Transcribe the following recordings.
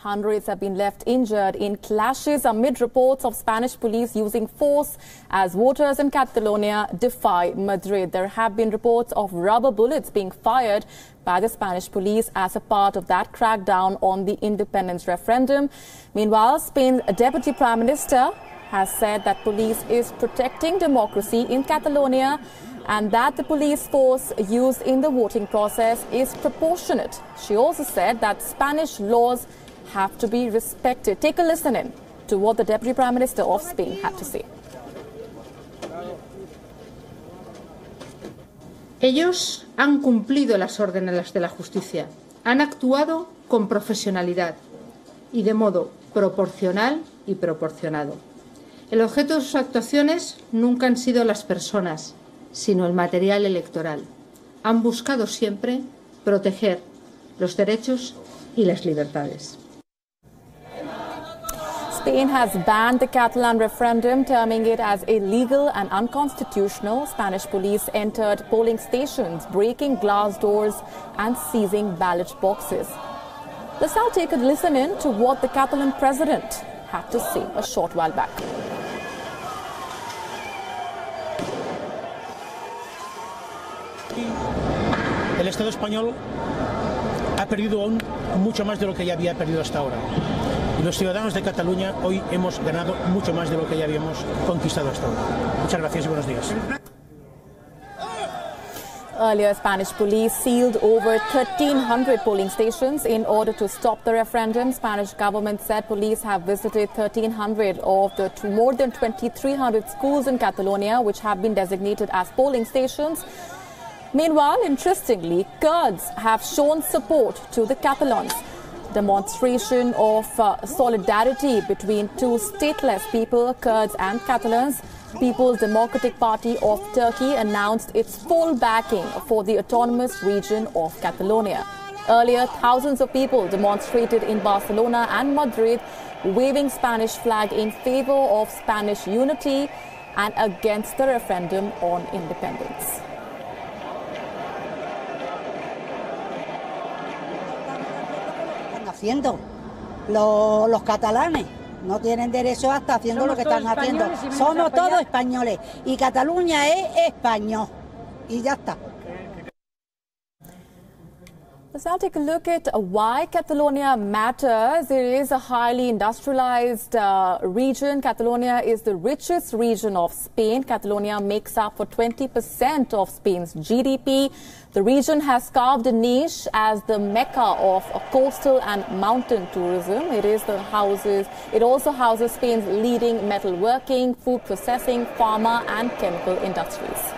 Hundreds have been left injured in clashes amid reports of Spanish police using force as voters in Catalonia defy Madrid. There have been reports of rubber bullets being fired by the Spanish police as a part of that crackdown on the independence referendum. Meanwhile, Spain's Deputy Prime Minister has said that police is protecting democracy in Catalonia and that the police force used in the voting process is proportionate. She also said that Spanish laws have to be respected. Take a listen in to what the Deputy Prime Minister of Spain had to say. Ellos han cumplido las órdenes de la justicia, han actuado con profesionalidad y de modo proporcional y proporcionado. El objeto de sus actuaciones nunca han sido las personas, sino el material electoral. Han buscado siempre proteger los derechos y las libertades. Spain has banned the Catalan referendum, terming it as illegal and unconstitutional. Spanish police entered polling stations, breaking glass doors and seizing ballot boxes. Let's now take a listen in to what the Catalan president had to say a short while back. El Estado español ha perdido aún mucho más de lo que ya había perdido hasta ahora. Y los ciudadanos de Cataluña hoy hemos ganado mucho más de lo que ya habíamos conquistado hasta ahora. Muchas gracias y buenos días. Earlier, Spanish police sealed over 1,300 polling stations in order to stop the referendum. Spanish government said police have visited 1,300 of the more than 2,300 schools in Catalonia, which have been designated as polling stations. Meanwhile, interestingly, Kurds have shown support to the Catalans. Demonstration of solidarity between two stateless people, Kurds and Catalans. People's Democratic Party of Turkey announced its full backing for the autonomous region of Catalonia. Earlier, thousands of people demonstrated in Barcelona and Madrid, waving Spanish flag in favor of Spanish unity and against the referendum on independence. Haciendo los catalanes no tienen derecho a estar haciendo lo que están haciendo. Somos todos españoles y Cataluña es español y ya está. Let's now take a look at why Catalonia matters. It is a highly industrialized region. Catalonia is the richest region of Spain. Catalonia makes up for 20% of Spain's GDP. The region has carved a niche as the mecca of coastal and mountain tourism. It also houses Spain's leading metalworking, food processing, pharma and chemical industries.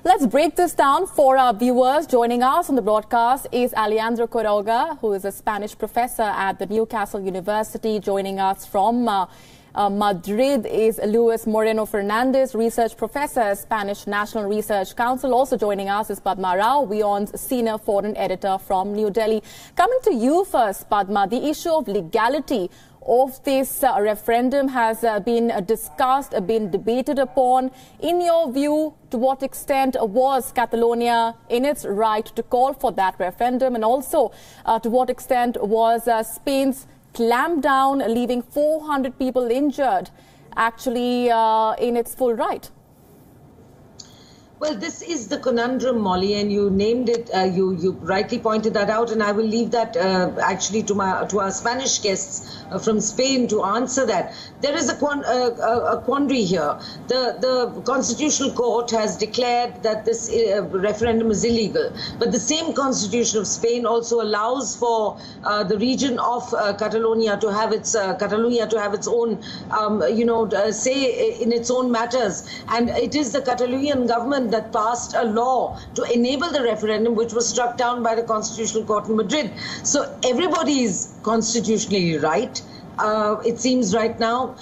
Let's break this down for our viewers. Joining us on the broadcast is Alejandro Quiroga, who is a Spanish professor at the Newcastle University. Joining us from Madrid is Luis Moreno Fernandez, research professor, Spanish National Research Council. Also joining us is Padma Rao, WION's senior foreign editor from New Delhi. Coming to you first, Padma, the issue of legality of this referendum has been discussed, been debated upon. In your view, to what extent was Catalonia in its right to call for that referendum, and also to what extent was Spain's clampdown, leaving 400 people injured, actually in its full right? Well, this is the conundrum, Molly, and you named it. You rightly pointed that out, and I will leave that actually to our Spanish guests from Spain to answer that. There is a quandary here. The Constitutional Court has declared that this referendum is illegal, but the same Constitution of Spain also allows for the region of Catalonia to have its own, say in its own matters, and it is the Catalonian government that passed a law to enable the referendum, which was struck down by the Constitutional Court in Madrid. So everybody is constitutionally right. It seems right now.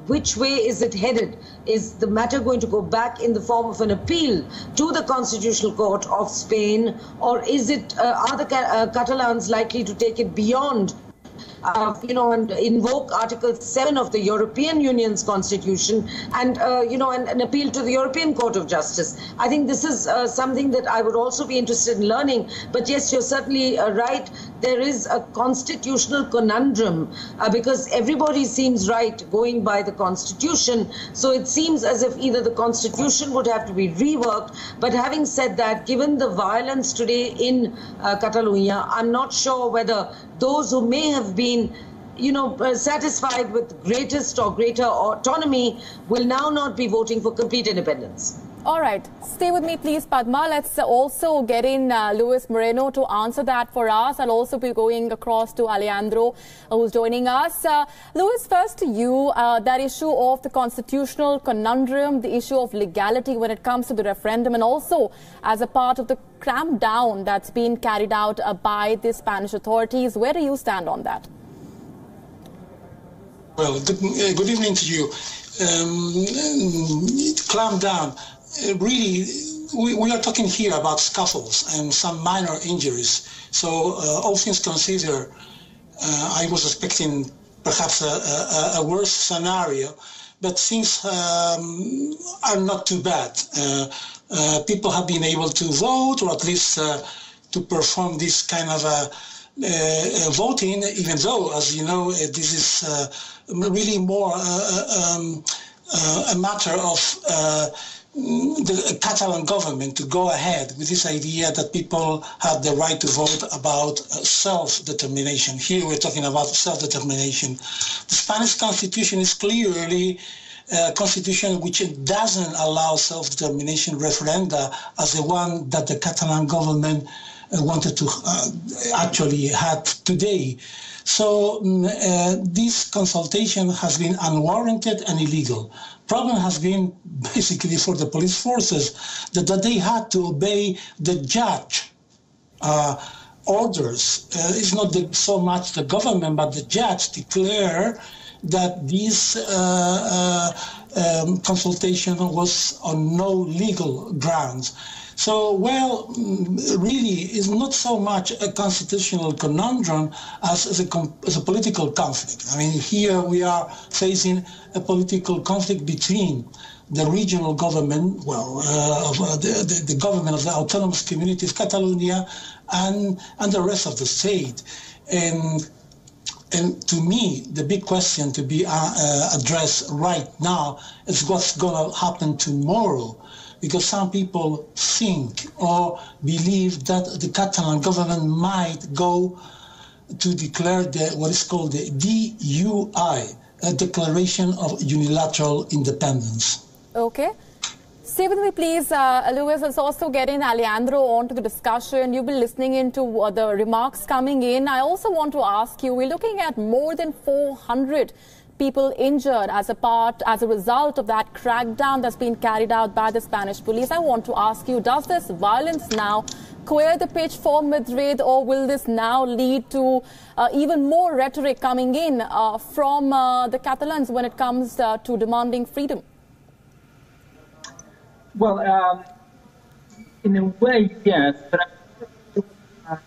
Which way is it headed? Is the matter going to go back in the form of an appeal to the Constitutional Court of Spain, or is it are the Catalans likely to take it beyond and invoke Article 7 of the European Union's constitution and, and appeal to the European Court of Justice. I think this is something that I would also be interested in learning. But yes, you're certainly right. There is a constitutional conundrum because everybody seems right going by the constitution. So it seems as if either the constitution would have to be reworked. But having said that, given the violence today in Catalonia, I'm not sure whether those who may have been satisfied with greatest or greater autonomy will now not be voting for complete independence. All right. Stay with me, please, Padma. Let's also get in Luis Moreno to answer that for us. I'll also be going across to Alejandro, who's joining us. Luis, first to you, that issue of the constitutional conundrum, the issue of legality when it comes to the referendum, and also as a part of the crampdown that's been carried out by the Spanish authorities. Where do you stand on that? Well, good evening to you. Clampdown. Really, we are talking here about scuffles and some minor injuries. So, all things considered, I was expecting perhaps a worse scenario, but things are not too bad. People have been able to vote, or at least to perform this kind of voting, even though, as you know, this is really more a matter of the Catalan government to go ahead with this idea that people have the right to vote about self-determination. Here we're talking about self-determination. The Spanish constitution is clearly a constitution which doesn't allow self-determination referenda as the one that the Catalan government wanted to actually have today. So this consultation has been unwarranted and illegal. Problem has been basically for the police forces that they had to obey the judge orders. It's not so much the government, but the judge declare that this consultation was on no legal grounds. So, well, really, it's not so much a constitutional conundrum as a political conflict. I mean, here we are facing a political conflict between the regional government, the government of the autonomous community of Catalonia and the rest of the state. And to me, the big question to be addressed right now is what's going to happen tomorrow. Because some people think or believe that the Catalan government might go to declare what is called the DUI, a Declaration of Unilateral Independence. Okay. Stay with me, please. Luis, let's also get in Alejandro onto the discussion. You've been listening into the remarks coming in. I also want to ask you, we're looking at more than 400 people injured as a result of that crackdown that's been carried out by the Spanish police. I want to ask you, does this violence now clear the pitch for Madrid, or will this now lead to even more rhetoric coming in from the Catalans when it comes to demanding freedom? Well, in a way, yes, but I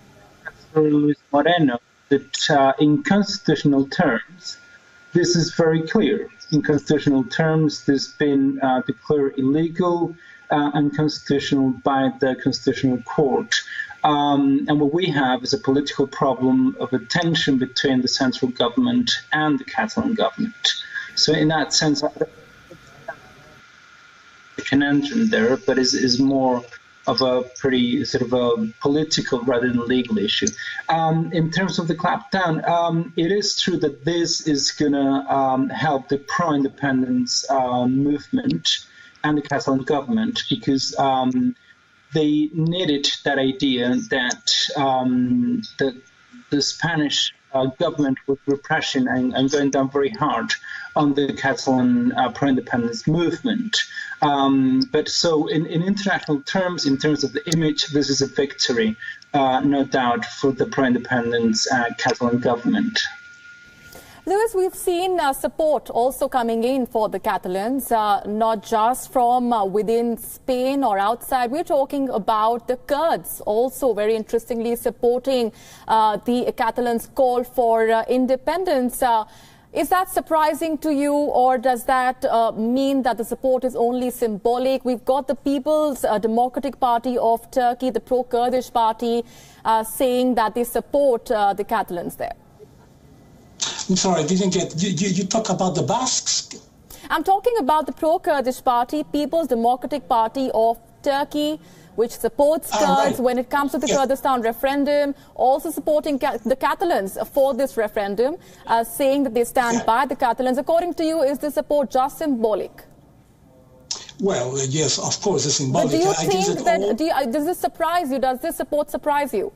think Luis Moreno that in constitutional terms, this is very clear. In constitutional terms, this has been declared illegal and unconstitutional by the Constitutional Court. And what we have is a political problem of a tension between the central government and the Catalan government. So in that sense, I can enter there, but is more of a pretty sort of a political rather than legal issue. In terms of the clampdown, it is true that this is going to help the pro-independence movement and the Catalan government, because they needed that idea that the Spanish government was repression and going down very hard on the Catalan pro-independence movement. But so in international terms, in terms of the image, this is a victory, no doubt, for the pro-independence Catalan government. Luis, we've seen support also coming in for the Catalans, not just from within Spain or outside. We're talking about the Kurds also very interestingly supporting the Catalans' call for independence. Is that surprising to you, or does that mean that the support is only symbolic? We've got the People's Democratic Party of Turkey, the pro-Kurdish party, saying that they support the Catalans there. I'm sorry, I didn't get. You talk about the Basques? I'm talking about the pro-Kurdish party, People's Democratic Party of Turkey, which supports Kurds right. when it comes to the Kurdistan referendum, also supporting the Catalans for this referendum, saying that they stand by the Catalans. According to you, is this support just symbolic? Well, yes, of course, it's symbolic. But do you think that, does this surprise you? Does this support surprise you?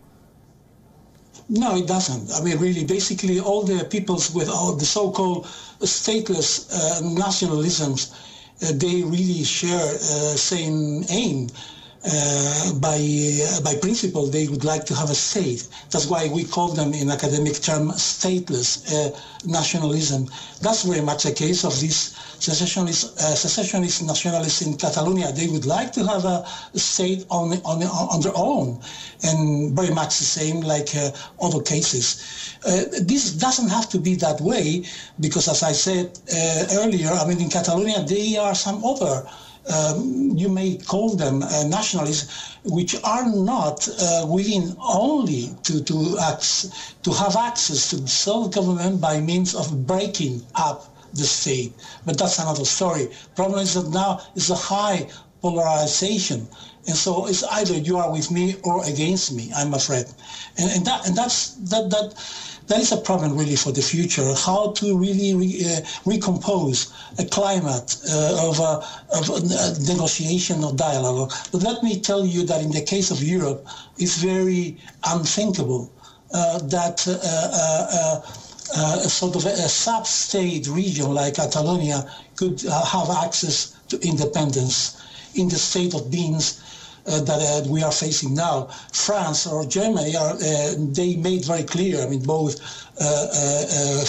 No, it doesn't. I mean, really, basically, all the peoples with all the so-called stateless nationalisms, they really share same aim. By principle, they would like to have a state. That's why we call them, in academic term, stateless nationalism. That's very much a case of these secessionist nationalists in Catalonia. They would like to have a state on their own, and very much the same like other cases. This doesn't have to be that way, because as I said earlier, I mean, in Catalonia, there are some other you may call them nationalists, which are not willing only to have access to self-government by means of breaking up the state. But that's another story. Problem is that now it's a high polarization, and so it's either you are with me or against me, I'm afraid, and that is a problem really for the future. How to really recompose a climate of negotiation or dialogue. But let me tell you that in the case of Europe, it's very unthinkable that sort of a sub-state region like Catalonia could have access to independence in the state of beings that we are facing now. France or Germany, they made very clear, I mean, both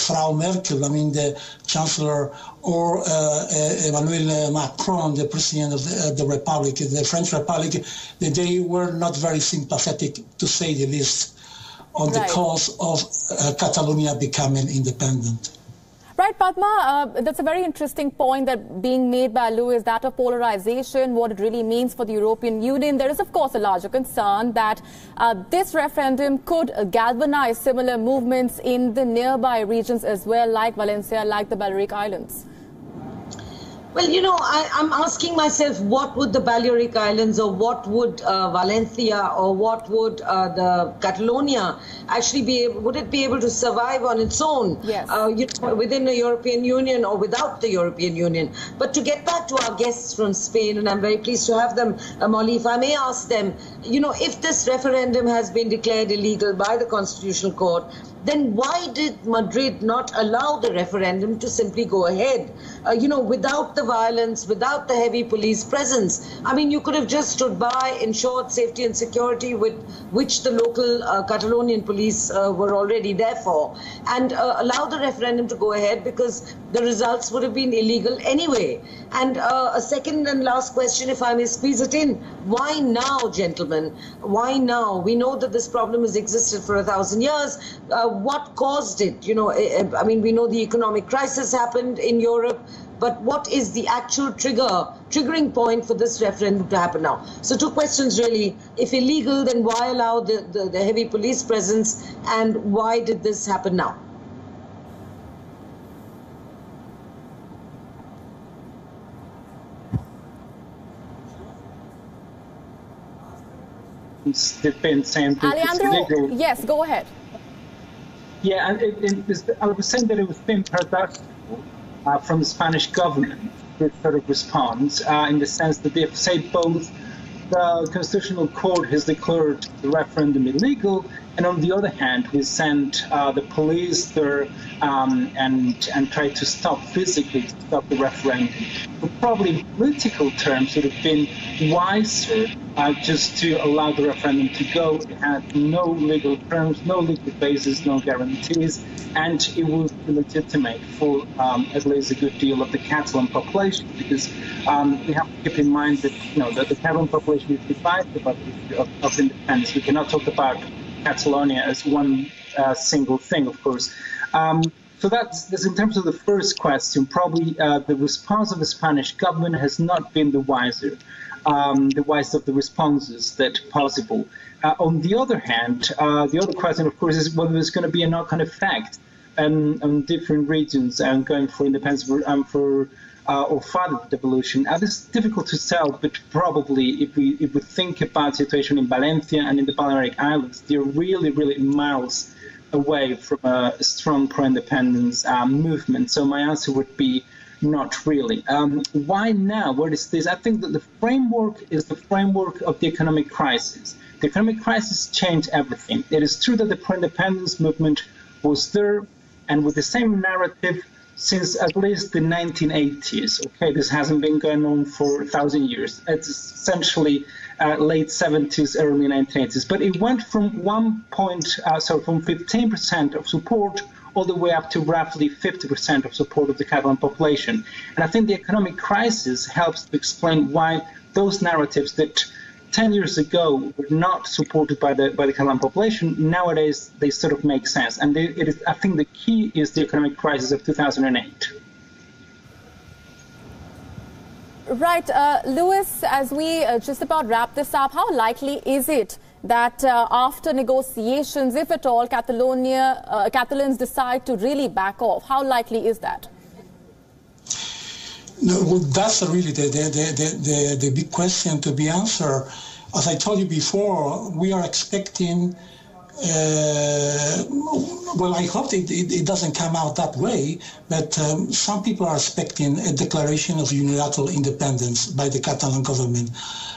Frau Merkel, I mean, the Chancellor, or Emmanuel Macron, the President of the Republic, the French Republic, that they were not very sympathetic, to say the least, on the cause of Catalonia becoming independent. Right, Padma, that's a very interesting point that being made by Luis, that of polarization, what it really means for the European Union. There is, of course, a larger concern that this referendum could galvanize similar movements in the nearby regions as well, like Valencia, like the Balearic Islands. Well, you know, I'm asking myself, what would the Balearic Islands, or what would Valencia, or what would the Catalonia actually be able, would it be able to survive on its own, yes. You know, within the European Union or without the European Union? But to get back to our guests from Spain, and I'm very pleased to have them, Molly, if I may ask them, you know, if this referendum has been declared illegal by the Constitutional Court, then why did Madrid not allow the referendum to simply go ahead? You know, without the violence, without the heavy police presence. I mean, you could have just stood by, ensured safety and security, with which the local Catalonian police were already there for, and allow the referendum to go ahead, because the results would have been illegal anyway. And a second and last question, if I may squeeze it in. Why now, gentlemen? Why now? We know that this problem has existed for 1,000 years. What caused it? You know, I mean, we know the economic crisis happened in Europe, but what is the actual triggering point for this referendum to happen now? So two questions really. If illegal, then why allow the heavy police presence, and why did this happen now? Alejandro, yes, go ahead. Yeah, I was saying that it was been paradoxical from the Spanish government, this sort of response, in the sense that they've said both the Constitutional Court has declared the referendum illegal, and on the other hand, we sent the police there and tried to physically stop the referendum. But probably in political terms, it would have been wiser just to allow the referendum to go. It had no legal terms, no legal basis, no guarantees, and it was illegitimate for at least a good deal of the Catalan population, because we have to keep in mind that that the Catalan population is divided about the issue of independence. We cannot talk about Catalonia as one single thing, of course. So that's in terms of the first question. Probably the response of the Spanish government has not been the wiser of the responses that possible. On the other hand, the other question, of course, is whether there's going to be a knock-on effect on different regions and going for independence or further devolution. It's difficult to tell, but probably if we think about the situation in Valencia and in the Balearic Islands, they're really, really miles away from a strong pro-independence movement. So my answer would be not really. Why now? What is this? I think that the framework is the framework of the economic crisis. The economic crisis changed everything. It is true that the pro-independence movement was there and with the same narrative since at least the 1980s. Okay, this hasn't been going on for 1,000 years. It's essentially late 70s, early 1980s. But it went from from 15% of support all the way up to roughly 50% of support of the Catalan population. And I think the economic crisis helps to explain why those narratives that 10 years ago were not supported by the Catalan population, nowadays they sort of make sense. And I think the key is the economic crisis of 2008. Right. Luis, as we just about wrap this up, how likely is it that after negotiations, if at all, Catalans decide to really back off? How likely is that? No, well, that's really the big question to be answered. As I told you before, we are expecting. Well, I hope it doesn't come out that way, but some people are expecting a declaration of unilateral independence by the Catalan government.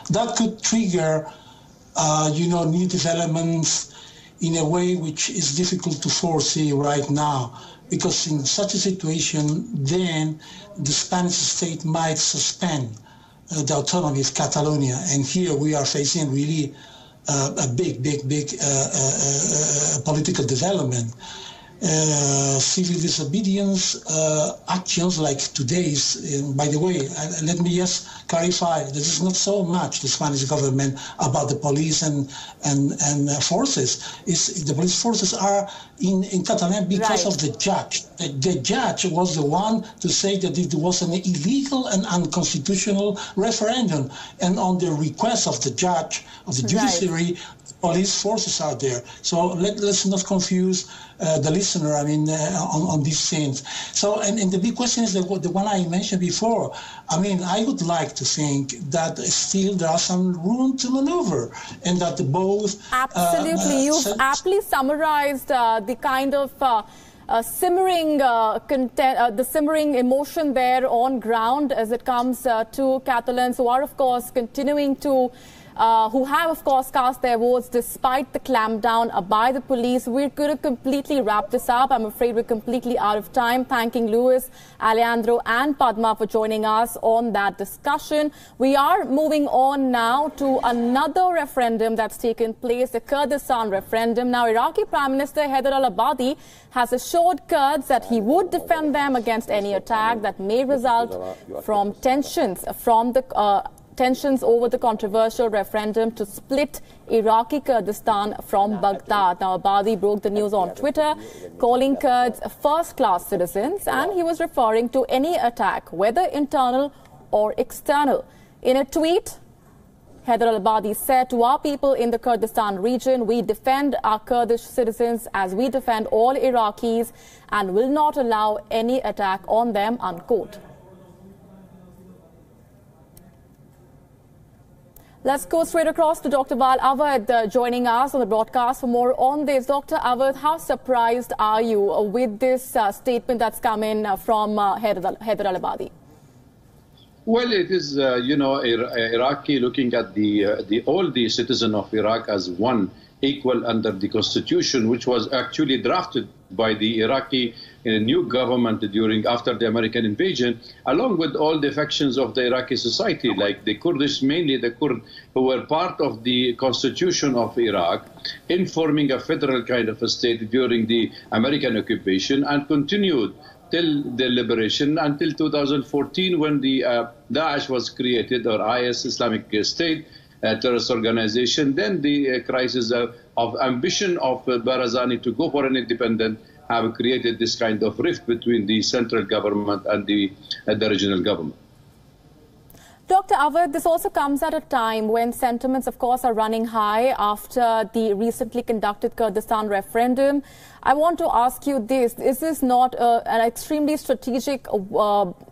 That could trigger, new developments in a way which is difficult to foresee right now. Because in such a situation, then the Spanish state might suspend the autonomy of Catalonia. And here we are facing really a big political development. Civil disobedience actions like today's, by the way, let me just clarify, this is not so much the Spanish government about the police and forces. The police forces are in Catalonia because of the judge. The judge was the one to say that it was an illegal and unconstitutional referendum. And on the request of the judge, of the judiciary, police forces are there. So let's not confuse the listener, on these things. So, and the big question is the one I mentioned before. I would like to think that still there are some room to maneuver, and that both... Absolutely. You've aptly summarized the kind of simmering the simmering emotion there on ground as it comes to Catalans who are, of course, continuing to who have, of course, cast their votes despite the clampdown by the police. We're going to completely wrap this up. I'm afraid we're completely out of time. Thanking Luis, Alejandro and Padma for joining us on that discussion. We are moving on now to another referendum that's taken place, the Kurdistan referendum. Now, Iraqi Prime Minister Haider al-Abadi has assured Kurds that he would defend them against any attack that may result from tensions over the controversial referendum to split Iraqi Kurdistan from Baghdad. Now, Abadi broke the news on Twitter, calling Kurds first-class citizens, and he was referring to any attack, whether internal or external. In a tweet, Haider al-Abadi said, "To our people in the Kurdistan region, we defend our Kurdish citizens as we defend all Iraqis and will not allow any attack on them," unquote. Let's go straight across to Dr. Val Awad joining us on the broadcast for more on this. Dr. Awad, how surprised are you with this statement that's come in from Haider al-Abadi? Well, it is, Iraqi looking at all the citizens of Iraq as one, equal under the constitution, which was actually drafted by the Iraqi new government after the American invasion, along with all the factions of the Iraqi society, like the Kurdish, mainly the Kurd, who were part of the constitution of Iraq, in forming a federal kind of a state during the American occupation, and continued till the liberation until 2014, when the Daesh was created, or IS, Islamic State, terrorist organization. Then the crisis of ambition of Barzani to go for an independent have created this kind of rift between the central government and the regional government. Dr. Awad, this also comes at a time when sentiments, of course, are running high after the recently conducted Kurdistan referendum. I want to ask you this. Is this not an extremely strategic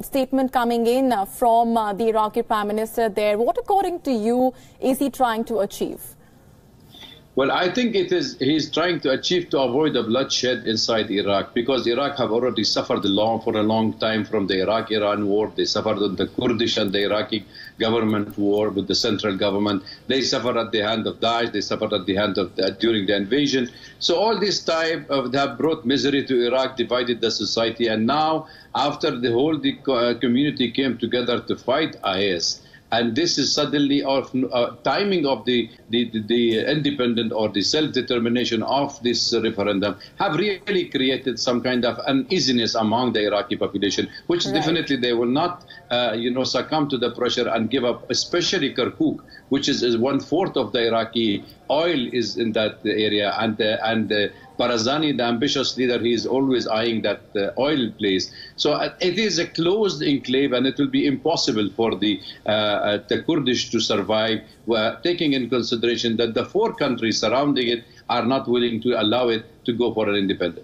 statement coming in from the Iraqi Prime Minister there? What, according to you, is he trying to achieve? Well, I think he's trying to achieve to avoid the bloodshed inside Iraq, because Iraq have already suffered for a long time from the Iraq-Iran war. They suffered on the Kurdish and the Iraqi government war with the central government. They suffered at the hand of Daesh. They suffered at the hand of during the invasion. So all this time have brought misery to Iraq, divided the society. And now, after the whole community came together to fight IS, and this is suddenly of timing of the independent or the self-determination of this referendum have really created some kind of uneasiness among the Iraqi population, which definitely they will not, succumb to the pressure and give up, especially Kirkuk, which is 1/4 of the Iraqi oil is in that area, and Barzani, the ambitious leader, he is always eyeing that oil place. So it is a closed enclave, and it will be impossible for the Kurdish to survive, taking in consideration that the 4 countries surrounding it are not willing to allow it to go for an independence.